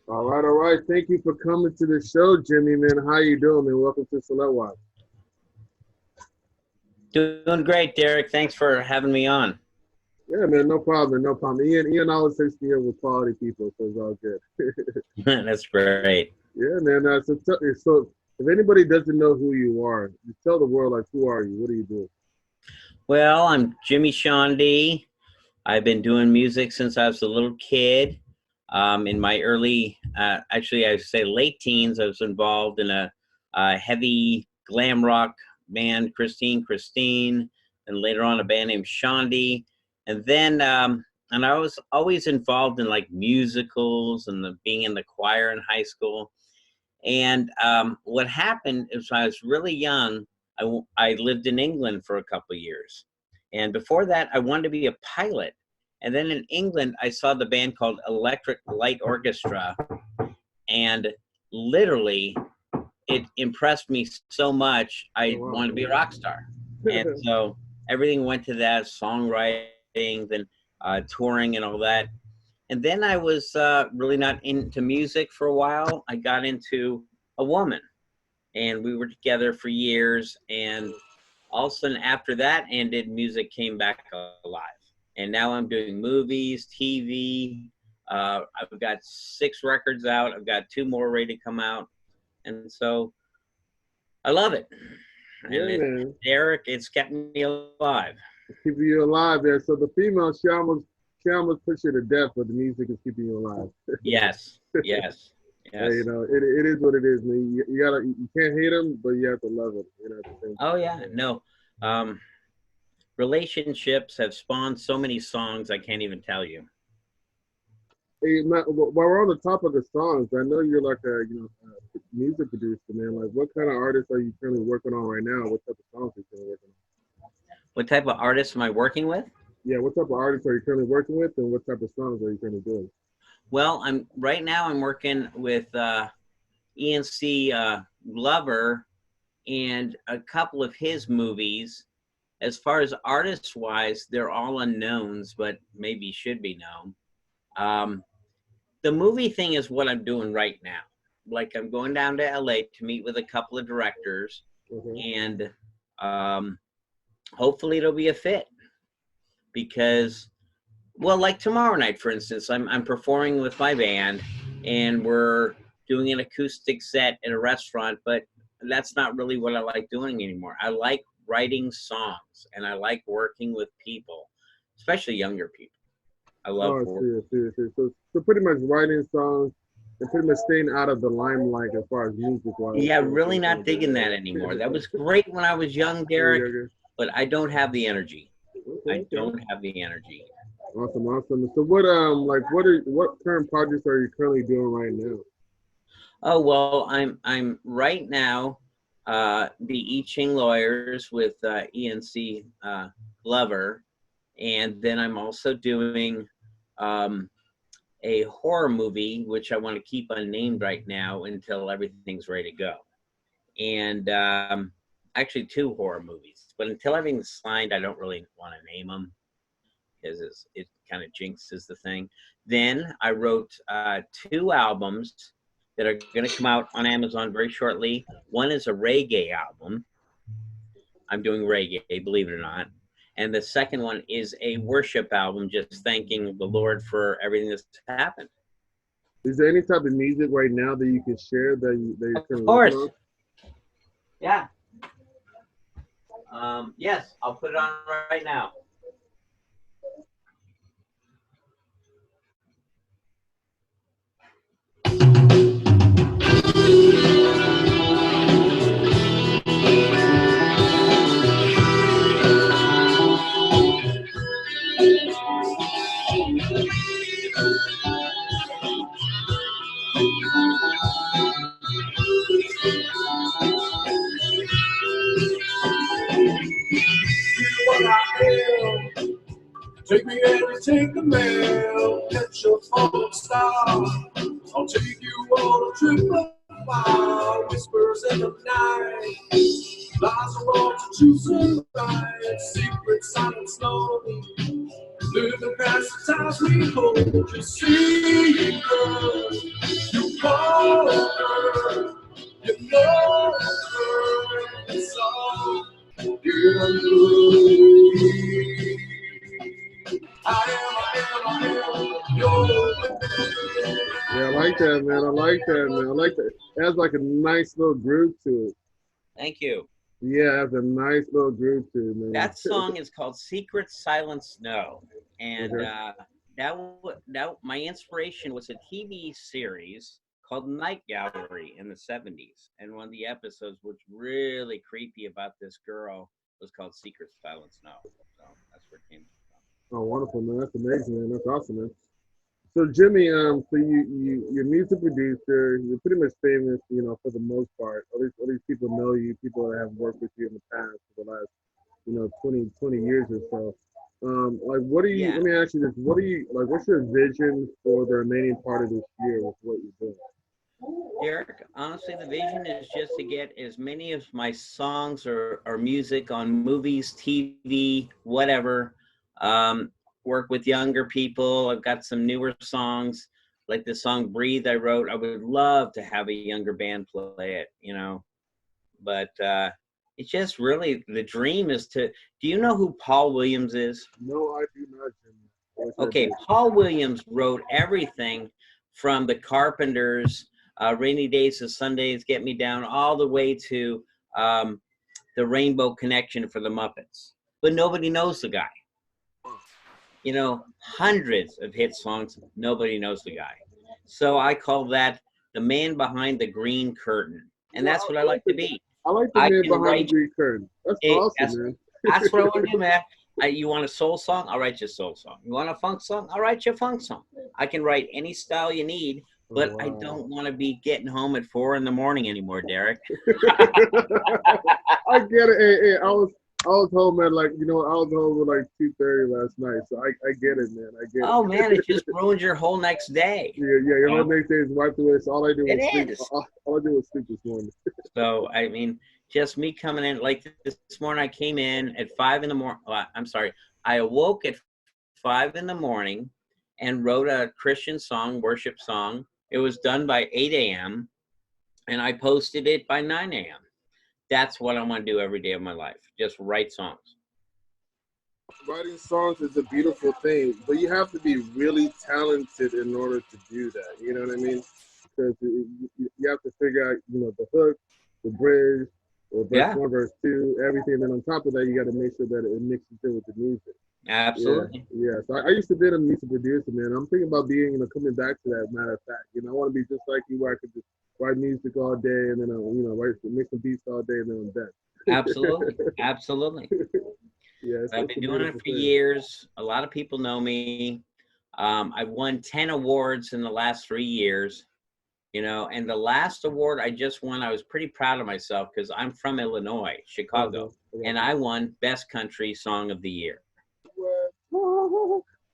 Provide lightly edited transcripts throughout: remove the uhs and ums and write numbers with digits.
All right, all right. Thank you for coming to the show, Jimmy, man. How you doing, man? Welcome to Select Watch. Doing great, Derek. Thanks for having me on. Yeah, man, no problem, no problem. Ian always takes me up with quality people, so it's all good. That's great. Yeah, man. So if anybody doesn't know who you are, you tell the world, like, who are you? What do you do? Well, I'm Jimi Shawndi. I've been doing music since I was a little kid. In my actually, I would say late teens, I was involved in a heavy glam rock band, Christine, and later on a band named Shawndi. And then, and I was always involved in like musicals and being in the choir in high school. And what happened is when I was really young, I lived in England for a couple of years. And before that, I wanted to be a pilot. And then in England, I saw the band called Electric Light Orchestra. And literally, it impressed me so much, I wanted to be a rock star. And so everything went to that, songwriting, then touring and all that. And then I was really not into music for a while. I got into a woman, and we were together for years. And all of a sudden, after that ended, music came back alive. And now I'm doing movies, TV. I've got 6 records out. I've got 2 more ready to come out. And so I love it. Yeah, And man. Derek, it's kept me alive. It's keeping you alive there. So the female, she almost puts you to death, but the music is keeping you alive. Yes, yes, yes. Yeah, you know, it is what it is, man. You can't hate them, but you have to love them. You know, at the same time. Oh yeah, no. Relationships have spawned so many songs I can't even tell you. Hey, Matt, while we're on the topic of songs, I know you're like a music producer, man. Like, what kind of artists are you currently working on right now? What type of songs are you currently working on? What type of artists am I working with? Yeah, what type of artists are you currently working with, and what type of songs are you currently doing? Well, right now I'm working with ENC Glover and a couple of his movies. As far as artists wise, they're all unknowns, but maybe should be known. The movie thing is what I'm doing right now. Like, I'm going down to LA to meet with a couple of directors, and hopefully it'll be a fit. Because, well, like tomorrow night, for instance, I'm performing with my band, and we're doing an acoustic set in a restaurant, but that's not really what I like doing anymore. I like writing songs, and I like working with people, especially younger people. I love see. So pretty much writing songs and pretty much staying out of the limelight as far as music wise. Yeah, really not digging that anymore. That was great when I was young, Derek, but I don't have the energy. I don't have the energy. Awesome. So what current projects are you currently doing right now? Oh well, I'm right now the I Ching Lawyers with ENC Glover, and then I'm also doing a horror movie, which I want to keep unnamed right now until everything's ready to go. And actually 2 horror movies, but until everything's signed, I don't really want to name them because it kind of jinxes the thing. Then I wrote 2 albums that are going to come out on Amazon very shortly. One is a reggae album. I'm doing reggae, believe it or not. And the second one is a worship album, just thanking the Lord for everything that's happened. Is there any type of music right now that you can share that you're Of course. Yeah. Yes, I'll put it on right now. Take me and take the mail, get your phone star. I'll take you on a trip of fire, whispers in the night. Lies are all to choose and right, secret silent slowly. Living past the times we hold. You see, you call her, you know her, it's all you. I am your Yeah, I like that, man. I like that, man. I like that. It has like a nice little groove to it. Thank you. Yeah, it has a nice little groove to it, man. That song is called Secret Silent Snow. And Okay. my inspiration was a TV series called Night Gallery in the 70s. And one of the episodes was really creepy about this girl was called Secret Silent Snow. So that's where it came Oh, wonderful, man. That's amazing, man. That's awesome, man. So Jimmy, so you're a music producer. You're pretty much famous, for the most part. At least people know you. People that have worked with you in the past for the last, 20 years or so. Like, what are from. you? Yeah. Let me ask you this: what are you like? What's your vision for the remaining part of this year with what you're doing? Derek, honestly, the vision is just to get as many of my songs or music on movies, TV, whatever. Um, Work with younger people. I've got some newer songs, like the song Breathe I wrote. I would love to have a younger band play it. But it's just really the dream is to. Do you know who Paul Williams is? No, I do not, Jimmy. What's your Okay, vision? Paul Williams wrote everything from the Carpenters, Rainy Days to Sundays, Get Me Down, all the way to um, the Rainbow Connection for the Muppets. But nobody knows the guy. Hundreds of hit songs, nobody knows the guy. So I call that the man behind the green curtain. And Well, that's what I like to be. I like the I man can behind the write green curtain. That's it. awesome, man. That's what I want to do, man. You want a soul song? I'll write you a soul song. You want a funk song? I'll write you a funk song. I can write any style you need, Oh but I wow. don't want to be getting home at 4 a.m. anymore, Derek. I get it. Hey, I was home at like I was home at like 2:30 last night, so I get it, man. I get Oh man, it it. just ruins your whole next day. Yeah, yeah. Your whole So next day is wiped away. So all I do it was sleep. is. All I do was sleep this morning. So I mean, just me coming in like this morning. I came in at 5 in the morning. I'm sorry. I awoke at 5 in the morning and wrote a Christian song, worship song. It was done by 8 a.m. and I posted it by 9 a.m. That's what I want to do every day of my life. Just write songs. Writing songs is a beautiful thing, but you have to be really talented in order to do that. You know what I mean? Because you have to figure out, the hook, the bridge, or verse Yeah, one, verse two, everything. And then on top of that, you got to make sure that it mixes in with the music. Yeah, absolutely. yeah. So I used to be a music producer, man. I'm thinking about being, coming back to that. Matter of fact, I want to be just like you, where I could just write music all day and then, make some beats all day and then I'm done. Absolutely. Absolutely. Yeah, I've it's been a doing it beautiful for thing. years. A lot of people know me. I've won 10 awards in the last 3 years, and the last award I just won, I was pretty proud of myself because I'm from Illinois, Okay, Chicago, I got and you. I won Best Country Song of the Year. What?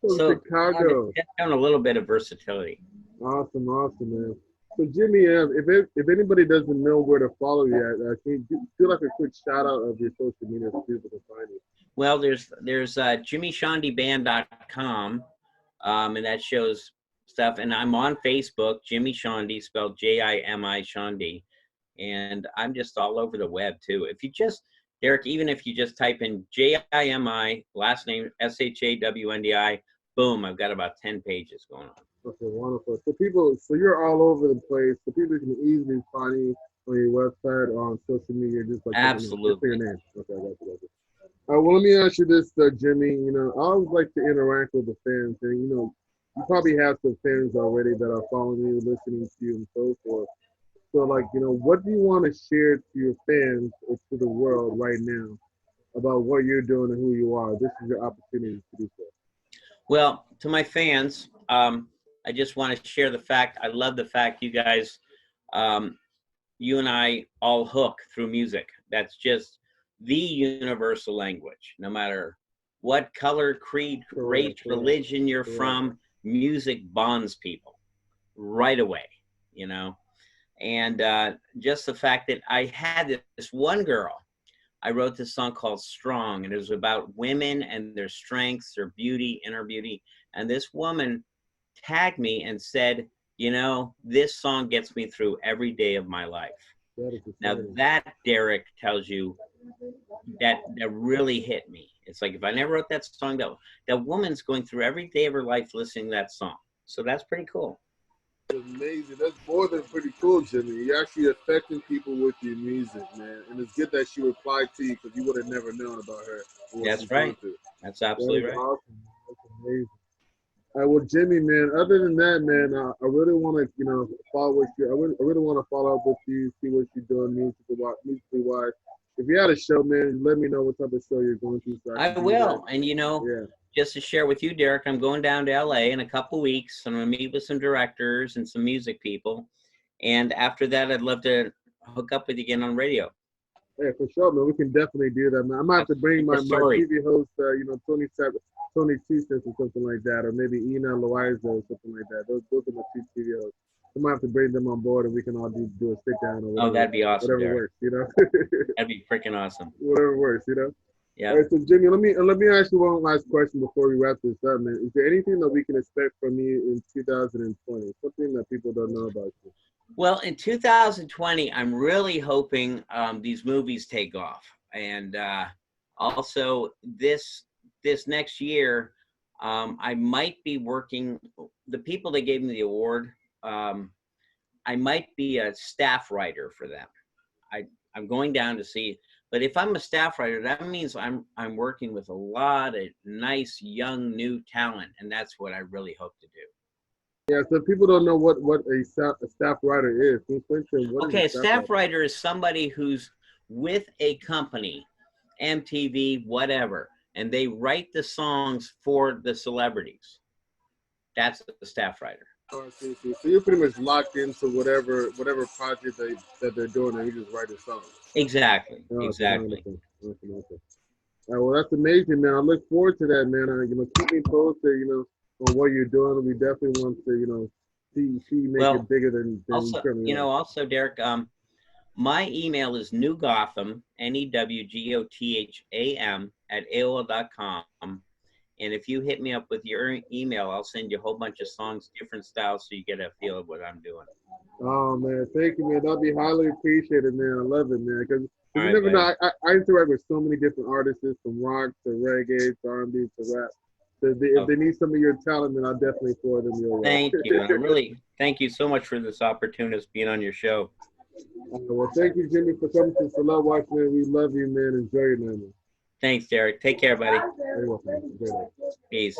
From So Chicago. just showing a little bit of versatility. Awesome, awesome, man. So Jimmy, if anybody doesn't know where to follow you at, can you do like a quick shout out of your social media so people can find you? Well, there's JimiShawndyBand.com, and that shows stuff. And I'm on Facebook, Jimi Shawndi, spelled Jimi Shawndi, and I'm just all over the web too. If you just Derek, even if you just type in Jimi last name Shawndi, boom, I've got about 10 pages going on. Okay, wonderful. So you're all over the place. So people can easily find you on your website or on social media, just like just for your Absolutely. name. Okay, I got you. Got you. Well, let me ask you this, Jimmy. I always like to interact with the fans, and you probably have some fans already that are following you, listening to you, and so forth. So, like, what do you want to share to your fans or to the world right now about what you're doing and who you are? This is your opportunity to do so. Well, to my fans, I just want to share the fact. I love the fact you guys, um, you and I all hook through music. That's just the universal language. No matter what color, creed, race, Correct, correct, religion you're correct. from, music bonds people right away, you know? And just the fact that I had this one girl, I wrote this song called Strong, and it was about women and their strengths, their beauty, inner beauty. And this woman tagged me and said, you know, this song gets me through every day of my life. That is Now exciting. that, Derek, tells you that really hit me. It's like, if I never wrote that song, that woman's going through every day of her life listening to that song. So that's pretty cool. That's amazing. That's more than pretty cool, Jimmy. You're actually affecting people with your music, man. And it's good that she replied to you, because you would have never known about her and what she's That's going right. through. That's That absolutely is right. awesome. That's amazing. All right, well, Jimmy, man. Other than that, man, I really want to, follow what you. I really want to follow up with you, see what you're doing musically wise. If you had a show, man, let me know what type of show you're going to, so I I can be there. will. And, you know, Yeah. just to share with you, Derek, I'm going down to LA in a couple weeks. I'm going to meet with some directors and some music people. And after that, I'd love to hook up with you again on radio. Yeah, for sure, man. We can definitely do that, man. I might have to bring The my story. TV host, Tony Two Cents or something like that, or maybe Ina Loaiza or something like that. Those are my two TV hosts. I might have to bring them on board, and we can all do a sit down or Oh, whatever. that'd be awesome, Whatever Derek. works, That'd be freaking awesome. Whatever works, All Yeah. right, so Jimmy, let me ask you one last question before we wrap this up, man. Is there anything that we can expect from you in 2020? Something that people don't know about you? Well, in 2020, I'm really hoping these movies take off, and also this next year, I might be working. The people that gave me the award, I might be a staff writer for them. I'm going down to see. But if I'm a staff writer, that means I'm working with a lot of nice young new talent, and that's what I really hope to do. Yeah, so people don't know what a staff writer is. Can you explain to them what is Okay, a a staff staff writer? writer is somebody who's with a company, MTV, whatever, and they write the songs for the celebrities. That's the staff writer. Oh, I see. So you're pretty much locked into whatever project that they're doing, and you just write a song. Exactly. Oh, okay, Exactly. okay. All right, well, that's amazing, man. I look forward to that, man. Keep me posted, on what you're doing. We definitely want to, see you make Well, it bigger than you also, currently are. also, Derek, my email is newgotham, NEWGOTHAM at AOL.com. And if you hit me up with your email, I'll send you a whole bunch of songs, different styles, so you get a feel of what I'm doing. Oh man, thank you, man. That'll be highly appreciated, man. I love it, man. Because All you right, never buddy. know. I interact with so many different artists, from rock to reggae to R&B to rap. So if Oh, they need some of your talent, then I'll definitely forward them your way. thank you. And I really thank you so much for this opportunity being on your show. Well, thank you, Jimmy, for coming to Love Watch, man. We love you, man. Enjoy your night, man. Thanks, Derek. Take care, buddy. Very welcome. Enjoy it. Peace.